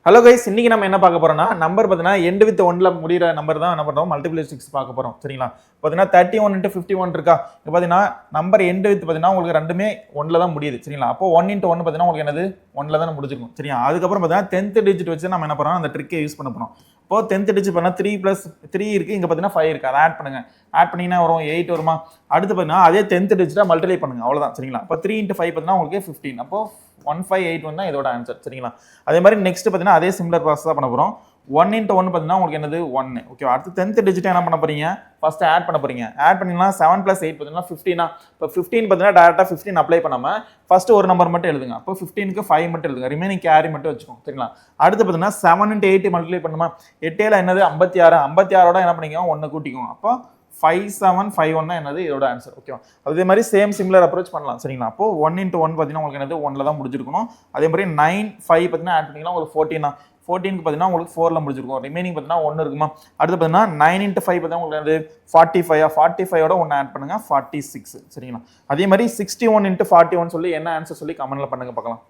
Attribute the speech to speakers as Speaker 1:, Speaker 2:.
Speaker 1: Hello guys, இன்னைக்கு நம்ம என்ன பார்க்க போறோம்னா நம்பர் பார்த்தீங்கன்னா எண்ட் வித் ஒன்ல முடிகிற நம்பர் தான் என்ன பண்ணுறோம், மல்டிபிள் 6 பார்க்க போறோம். சரிங்களா? பார்த்தீங்கன்னா 31 into 51 இருக்கா? இப்போ பார்த்தீங்கன்னா நம்பர் எண்ட் வித் பார்த்தீங்கன்னா உங்களுக்கு ரெண்டுமே ஒன்ல தான் முடியுது. சரிங்களா? அப்போ 1 into 1 பார்த்தீங்கன்னா உங்களுக்கு என்னது ஒன்ல தான் முடிஞ்சிருக்கும். சரியா? அதுக்கப்புறம் பார்த்தீங்கன்னா 10th டிஜிட் வச்சு நம்ம என்ன பண்ணுறோம், அந்த ட்ரிக்கை யூஸ் பண்ண போறோம். இப்போ 10th டிஜிட் பண்ணால் 3 + 3 இருக்கு, இங்கே பார்த்தீங்கன்னா 5 இருக்கு. அதை ஆட் பண்ணுங்க. ஆட் பண்ணீங்கன்னா வரும் 8 வருமா? அடுத்து பார்த்தீங்கன்னா அதே 10th டிஜிட்டா மல்டிப்ளை பண்ணுங்க, அவ்வளோதான். சரிங்களா? இப்போ 3 into 5 பார்த்தீங்கன்னா உங்களுக்கு 15. அப்போ 1581 தான் இதோட ஆன்சர். சரிங்களா? அதே மாதிரி நெக்ஸ்ட் பார்த்தீங்கன்னா அதே சிமிலர் ப்ராசஸ் தான் பண்ண போகிறோம். 1 into 1 பார்த்தீங்கன்னா உங்களுக்கு என்னது 1. ஓகே, அடுத்து 10th டிஜிட் என்ன பண்ண போறீங்க, ஃபர்ஸ்ட் ஆட் பண்ண போறீங்க. ஆட் பண்ணீங்கன்னா 7 + 8 பார்த்தீங்கன்னா 15. இப்போ 15 பார்த்தீங்கன்னா டேரக்டா 15 அப்ளை பண்ணாம ஃபர்ஸ்ட் ஒரு நம்பர் மட்டும் எழுதுங்க. அப்போ 15க்கு 5 மட்டும் எழுதுங்க, ரிமைனிங் கேரி மட்டும் வச்சுக்கோங்க. சரிங்களா? அடுத்து பார்த்தீங்கன்னா 7 into 8 மல்டிப்ளை பண்ணுமா, 8 ஏல என்னது 56. 56ஓட என்ன பண்ணிக்கோங்க, 1 கூட்டிக்கோங்க. அப்போ 5751 தான் என்னது இதோட ஆன்சர். ஓகேவா? அதே மாதிரி சேம் சிமிலர் அப்ரோச் பண்ணலாம். சரிங்களா? அப்போ 1 into 1 பார்த்தீங்கன்னா உங்களுக்கு என்னது 1ல தான் முடிஞ்சிருக்கணும். அதே மாதிரி 9 5 பார்த்தீங்கன்னா ஆட் பண்ணீங்கன்னா உங்களுக்கு 14 தான். 14க்கு பார்த்தீங்கன்னா உங்களுக்கு 4ல முடிஞ்சிருக்கும். ரிமைனிங் பார்த்தீங்கன்னா 1 இருக்குமா? அடுத்து பார்த்தீங்கன்னா 9 into 5 பார்த்தீங்கன்னா உங்களுக்கு என்னது 45. 45ஓட 1 ஆட் பண்ணுங்க, 46. சரிங்களா? அதே மாதிரி 61 into 41 சொல்லி என்ன ஆன்சர் சொல்லி கமெண்ட்ல பண்ணுங்க பார்க்கலாம்.